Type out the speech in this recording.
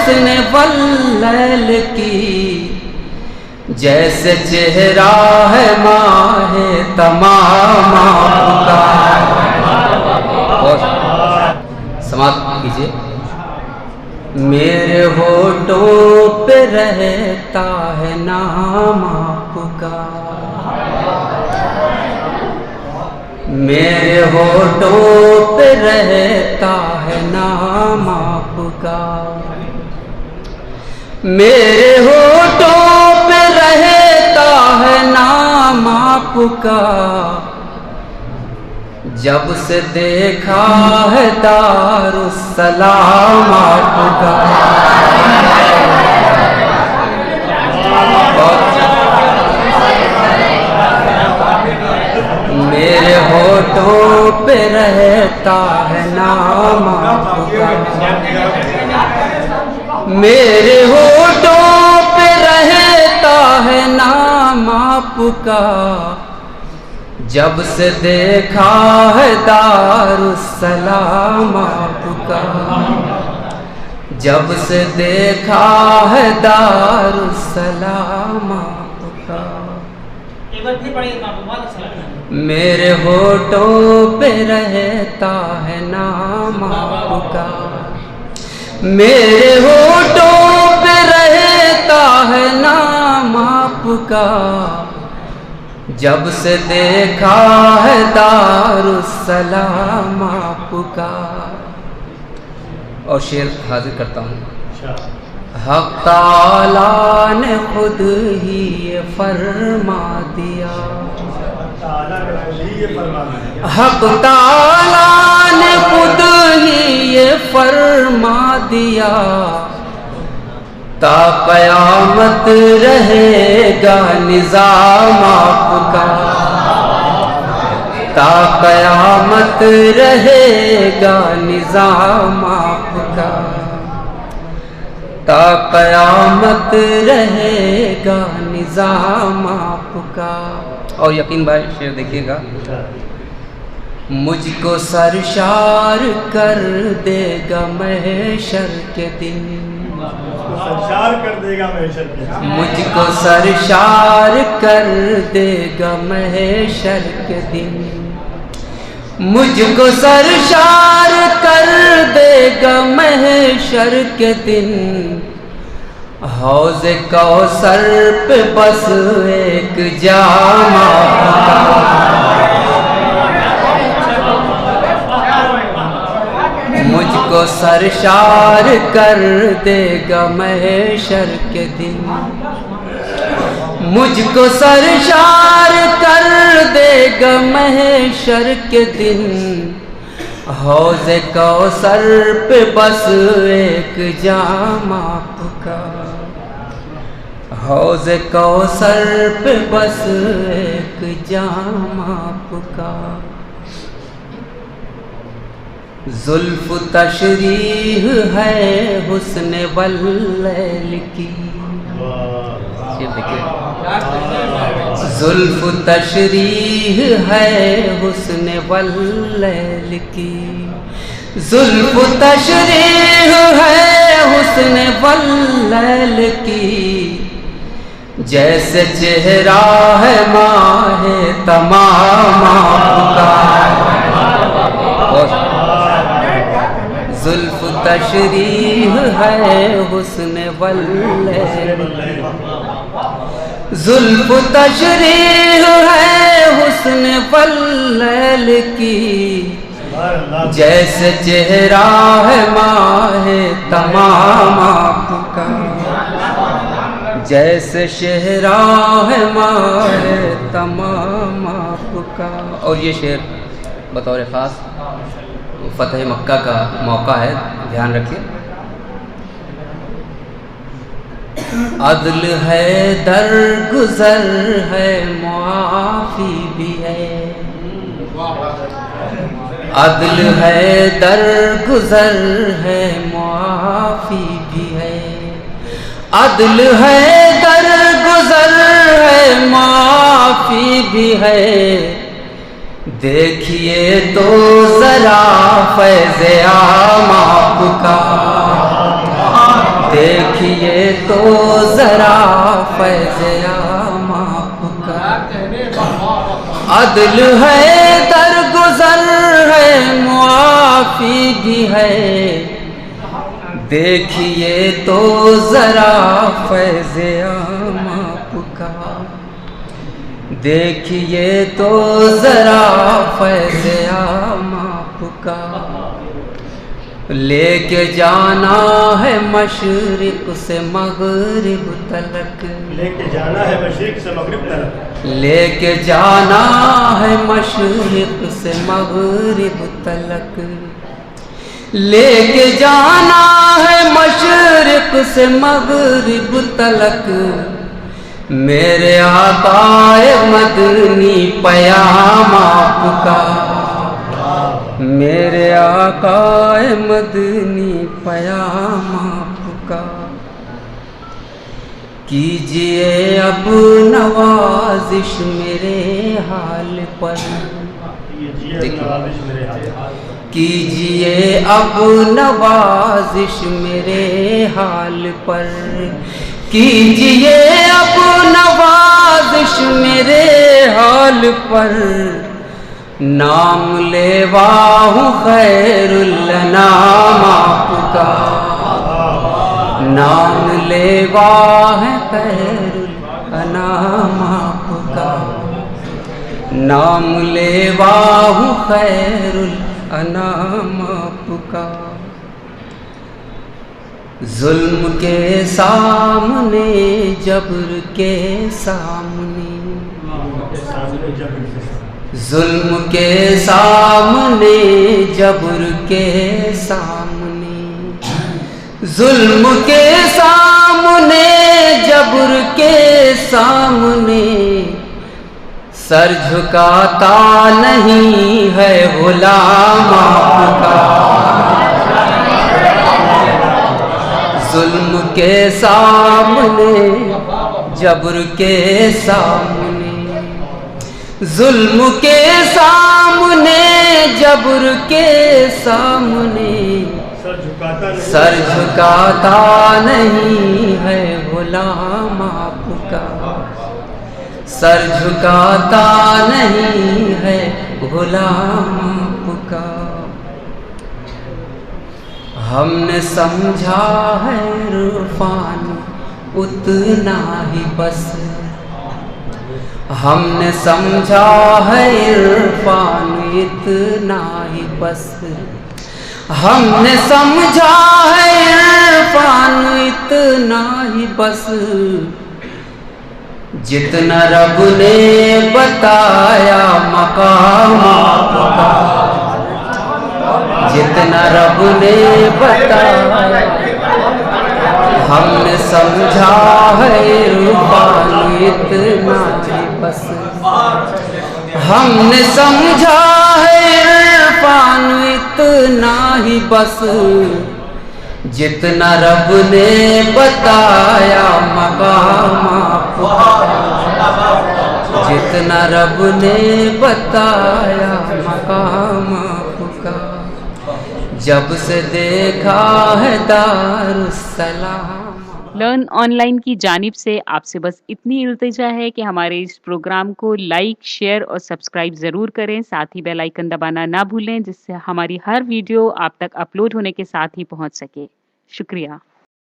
हुस्न वल्लैल की, जैसे चेहरा है माहे तमामा का। समाप्त कीजिए। मेरे होठों पे रहता है नाम आपका, मेरे होठों पे रहता है नाम आपका, मेरे होठों पे रहता है नाम आपका। जब से देखा है दारुस्सलाम आपका। मेरे होठों पे रहता है नाम आपका, मेरे होठों पे रहता है नाम आपका। जब से देखा है दारुस्सलाम आपका, जब से देखा है दारुस्सलाम आपका। एक बार फिर पढ़िए। मेरे होठों पे रहता है नाम आपका, मेरे होठों पे रहता है नाम आपका। जब से देखा है दारुस्सलाम आपका। और शेर हाजिर करता हूँ। हक़ ताला ने खुद ही ये फरमा दिया, हक़ ताला ने खुद ही ये फरमा दिया। ता क़यामत रहेगा निज़ाम आपका, ता क़यामत रहेगा निज़ाम आपका, ता क़यामत रहेगा निज़ाम आपका। और यकीन भाई शेर देखिएगा। मुझको सरशार कर देगा महशर के दिन, सरशार कर देगा महशर के दिन, मुझको सरशार कर देगा महशर के दिन, मुझको सरशार कर देगा महशर के दिन। हौज़े कौसर पे बस एक जाम आपका, मुझको सरशार कर देगा महशर के दिन, मुझको सरशार कर देगा महशर के दिन। हौज़े कौसर पे बस एक जाम आपका, हौज़े कौसर पे बस एक जाम आपका। ज़ुल्फ़ तशरीह है हुस्न वल्लैल की, ज़ुल्फ़ तशरीह है हुस्न वल्लैल की, ज़ुल्फ़ तशरीह है हुस्न वल्लैल की। जैसे चेहरा है माहे तमाम आपका। ज़ुल्फ़ तशरीह है हुस्न वल्लैल, ज़ुल्फ़ तशरीह है हुस्न वल्लैल की। जैसे चेहरा है माहे तमाम आपका, जैसे चेहरा है माहे तमाम आपका। और ये शेर बतौर ख़ास फ़तह मक्का का मौका है, ध्यान रखिए। अदल है दरगुज़र है मुआफ़ी भी है, अदल है दरगुज़र है मुआफ़ी भी है, अदल है दरगुज़र है मुआफ़ी भी है। देखिए तो ज़रा फैज़ आम आपका, देखिए तो जरा फैज़ आमाप का, अदल है दरगुजर है मुआफ़ी भी है, देखिए तो जरा फैज़ आमाप का, देखिए तो जरा फैज़ आमाप का। लेके जाना है मशरिक से मगरिब तलक, लेके जाना है मशरिक से मगरिब तलक, लेके जाना है मशरिक से मगरिब तलक, लेके जाना है मशरिक से मगरिब तलक, मेरे आकाए मदनी पयाम आपका, मेरे आकाए मदनी पयाम आपका। कीजिए अब नवाजिश मेरे हाल पर, कीजिए अब नवाजिश मेरे हाल पर, कीजिए अब नवाजिश मेरे हाल पर, नाम लेवा हूँ खैरुल अनाम आपका, नाम लेवा है खैरुल अनाम आपका, नाम लेवा हूँ खैरुल अनाम आपका। जुल्म के सामने जबर के सामने, जुल्म के सामने जबर के सामने, जुल्म के सामने जबर के सामने, सर झुकाता नहीं है गुलाम आपका, जुल्म के सामने जबर के सामने, जुल्म के सामने जबर के सामने, सर झुकाता नहीं है गुलाम आपका, सर झुकाता नहीं है गुलाम आपका। हमने समझा है इरफान उतना ही बस, हमने समझा है इरफान इतना ही बस, हमने समझा है इरफान इतना ही बस, जितना रब ने बताया मकाम आपका, जितना रब ने बताया, हमने समझा है इरफान इतना ही बस, हमने समझा है इरफान इतना ही बस, जितना रब ने बताया मकाम आपका, जितना रब ने बताया मकाम आपका, जब से देखा है दारुस्सलाम। लर्न ऑनलाइन की जानिब से आपसे बस इतनी इल्तिजा है कि हमारे इस प्रोग्राम को लाइक, शेयर और सब्सक्राइब ज़रूर करें। साथ ही बेल आइकन दबाना ना भूलें, जिससे हमारी हर वीडियो आप तक अपलोड होने के साथ ही पहुंच सके। शुक्रिया।